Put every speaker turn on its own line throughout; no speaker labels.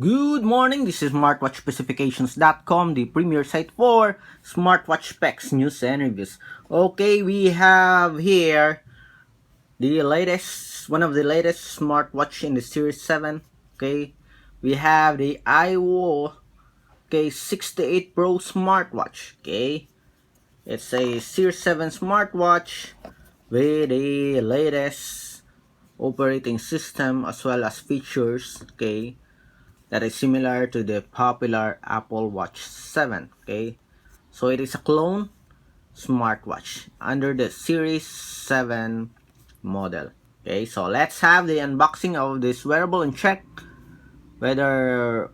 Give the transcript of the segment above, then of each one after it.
Good morning, this is smartwatchspecifications.com, the premier site for smartwatch specs, news, and reviews. Okay, we have here one of the latest smartwatch in the Series 7. Okay, we have the IWO 68 Pro smartwatch. Okay, it's a Series 7 smartwatch with the latest operating system as well as features. Okay, that is similar to the popular Apple Watch 7. Okay, so it is a clone smartwatch under the Series 7 model. Okay, so let's have the unboxing of this wearable and check whether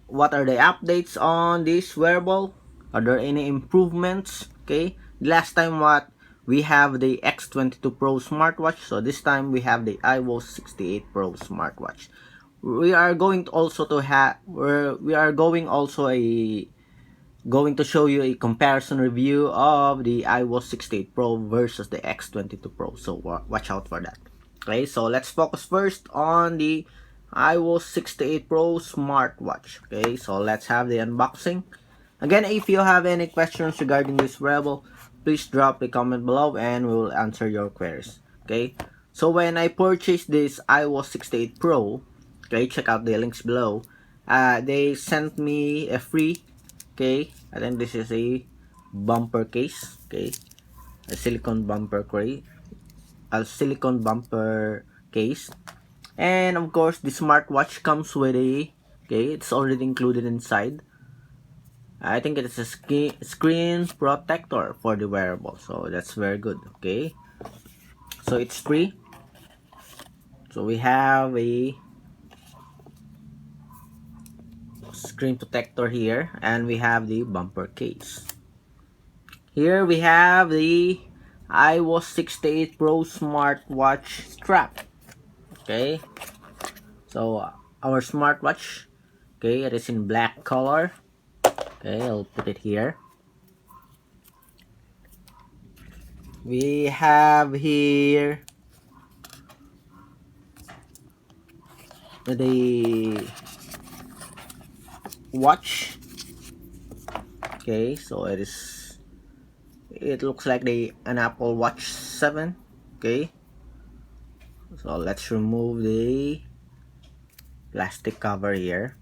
what are the updates on this wearable. Are there any improvements? Okay, last time what we have the X22 Pro smartwatch, so this time we have the IWO 68 Pro smartwatch. We are going to also to have we are going also going to show you a comparison review of the IWO 68 Pro versus the X22 Pro, so watch out for that. Okay, so let's focus first on the IWO 68 Pro smartwatch. Okay, so let's have the unboxing. Again, if you have any questions regarding this wearable, please drop a comment below and we will answer your queries. Okay, so when I purchased this IWO 68 Pro, okay, check out the links below. They sent me a free, okay, I think this is a bumper case, okay, a silicone bumper case, and of course the smartwatch comes with a, okay, it's already included inside. I think it is a screen protector for the wearable, so that's very good. Okay, so it's free. So we have a screen protector here, and we have the bumper case. Here we have the IWO 68 Pro smartwatch strap. Okay, so our smartwatch, okay, it is in black color. Okay, I'll put it here. We have here the watch. Okay, so it looks like an Apple Watch 7. Okay, so let's remove the plastic cover here.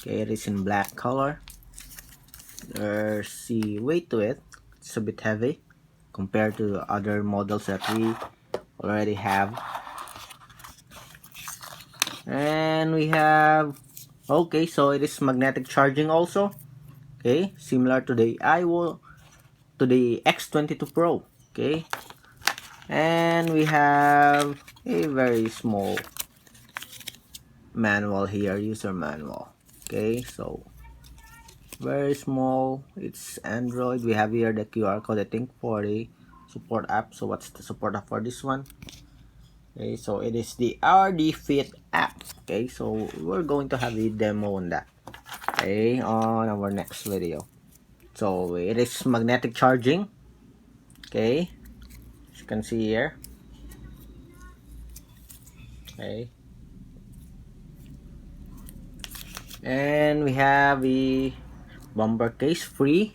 Okay, it is in black color. There's the weight to it. It's a bit heavy compared to other models that we already have. And we have, okay, so it is magnetic charging also. Okay, similar to the X22 Pro. Okay, and we have a very small manual here, user manual. Okay, so very small. It's Android. We have here the QR code, I think, for the support app. So what's the support app for this one? Okay, so it is the RD Fit app. Okay, so we're going to have a demo on that, okay, on our next video. So it is magnetic charging. Okay, as you can see here. Okay, and we have the bumper case free.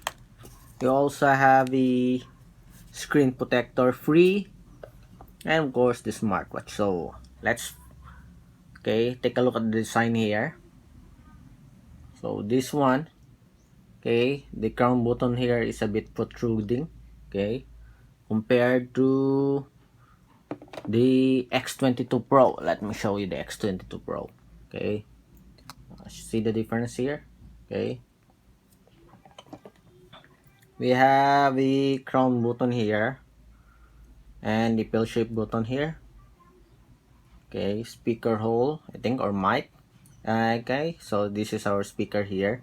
We also have the screen protector free, and of course the smartwatch. So let's, okay, take a look at the design here. So this one, okay, the crown button here is a bit protruding, okay, compared to the X22 Pro. Let me show you the X22 Pro. Okay, see the difference here. Okay, we have the crown button here and the pill-shaped button here. Okay, speaker hole, I think, or mic. Okay, so this is our speaker here.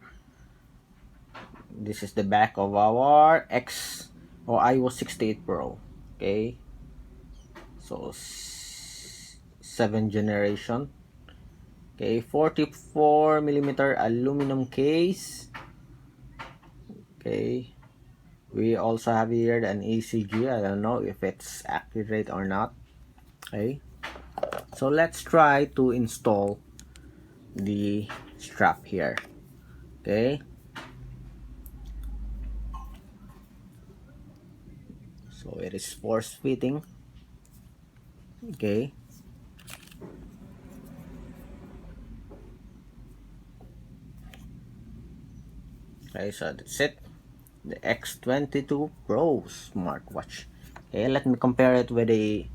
This is the back of our IWO 68 Pro. Okay, so 7th generation. Okay, 44mm aluminum case. Okay, We also have here an ECG. I don't know if it's accurate or not. Okay, so let's try to install the strap here. Okay, so it is force fitting. Okay, okay, so that's it. The X22 Pro smartwatch. Okay, let me compare it with a.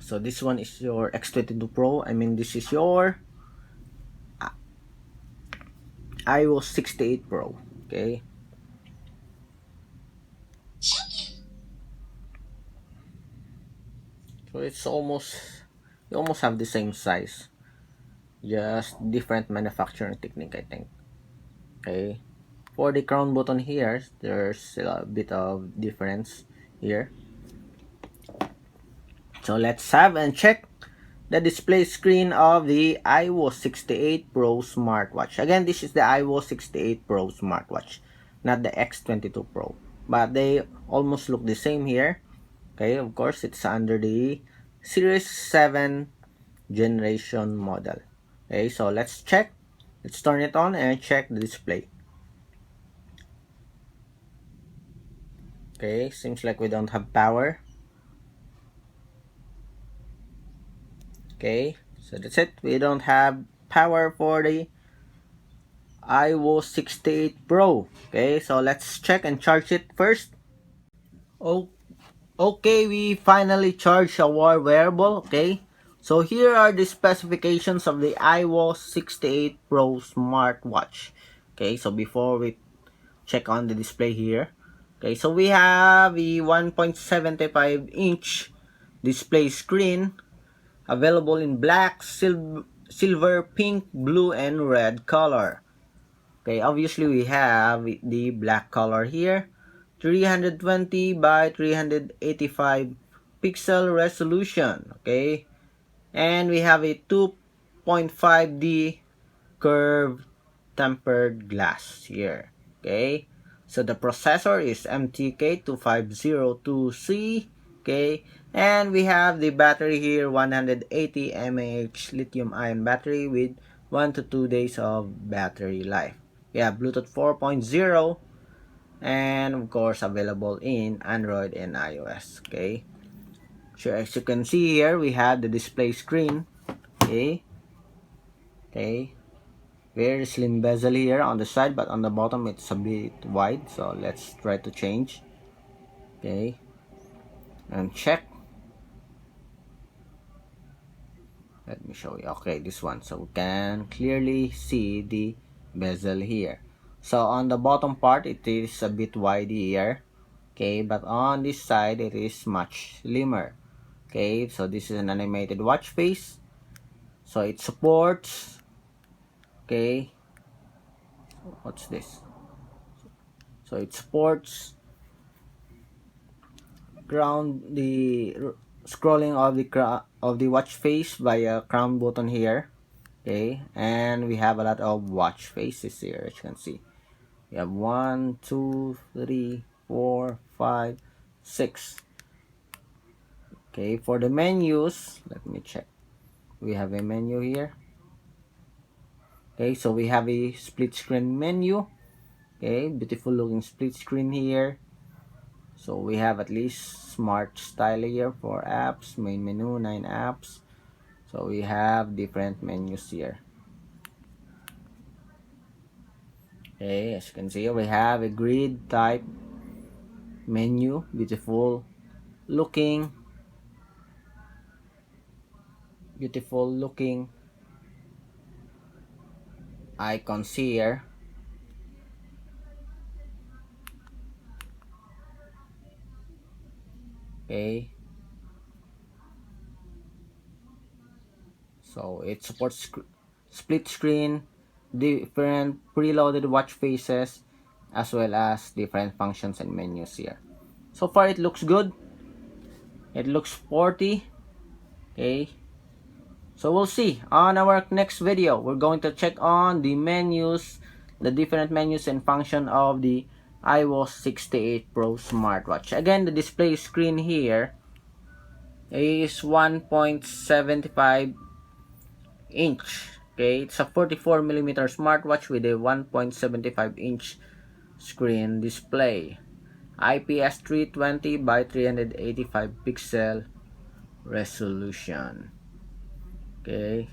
So this one is your X22 Pro. I mean, this is your IWO 68 Pro. Okay, so it's almost, you almost have the same size, just different manufacturing technique, I think. Okay, for the crown button here, there's a bit of difference here. So let's have and check the display screen of the IWO 68 Pro smartwatch. Again, this is the IWO 68 Pro smartwatch, not the X22 Pro, but they almost look the same here. Okay, of course, it's under the Series 7 generation model. Okay, so let's check. Let's turn it on and check the display. Okay, seems like we don't have power. Okay, so that's it. We don't have power for the IWO 68 Pro. Okay, so let's check and charge it first. Oh, okay, we finally charged our wearable. Okay, so here are the specifications of the IWO 68 Pro smartwatch. Okay, so before we check on the display here. Okay, so we have a 1.75 inch display screen available in black, silver, pink, blue, and red color. Okay, obviously we have the black color here. 320 by 385 pixel resolution. Okay, and we have a 2.5D curved tempered glass here. Okay, so the processor is MTK2502C. Okay, and we have the battery here, 180 mAh lithium ion battery with 1 to 2 days of battery life. We have Bluetooth 4.0 and of course available in Android and iOS. Okay, so as you can see here, we have the display screen. Okay, okay, very slim bezel here on the side, but on the bottom it's a bit wide, so let's try to change. Okay, and check. Let me show you. Okay, this one, so we can clearly see the bezel here. So on the bottom part it is a bit wide here. Okay, but on this side it is much slimmer. Okay, so this is an animated watch face, so it supports. Okay, what's this? So it supports the scrolling of the watch face via crown button here. Okay, and we have a lot of watch faces here, as you can see. We have 1, 2, 3, 4, 5, 6. Okay, for the menus, let me check. We have a menu here. Okay, so we have a split screen menu. Okay, beautiful looking split screen here. So we have at least smart style here for apps, main menu, 9 apps. So we have different menus here. Okay, as you can see, we have a grid type menu, beautiful looking icons here. Okay, so it supports split screen, different preloaded watch faces, as well as different functions and menus here. So far it looks good. It looks sporty. Okay, so we'll see on our next video. We're going to check on the menus the different menus and function of the IWO 68 Pro smartwatch. Again, the display screen here is 1.75 inch. Okay, it's a 44mm smartwatch with a 1.75 inch screen display. IPS 320 by 385 pixel resolution. Okay,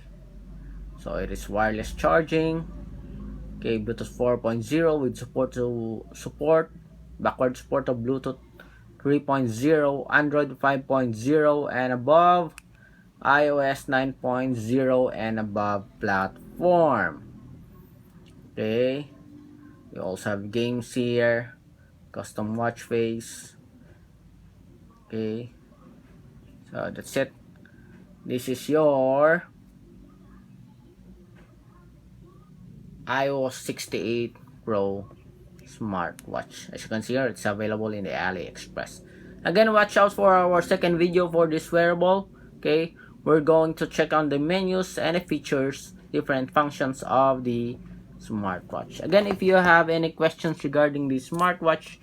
so it is wireless charging. Okay, Bluetooth 4.0 with support backward support of Bluetooth 3.0, Android 5.0 and above, iOS 9.0 and above platform. Okay, we also have games here, custom watch face. Okay, so that's it. This is your IWO 68 Pro smartwatch. As you can see here, it's available in the AliExpress. Again, watch out for our second video for this wearable. Okay, we're going to check on the menus and the features, different functions of the smartwatch. Again, if you have any questions regarding the smartwatch,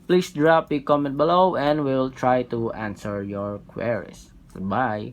please drop a comment below and we'll try to answer your queries. Goodbye.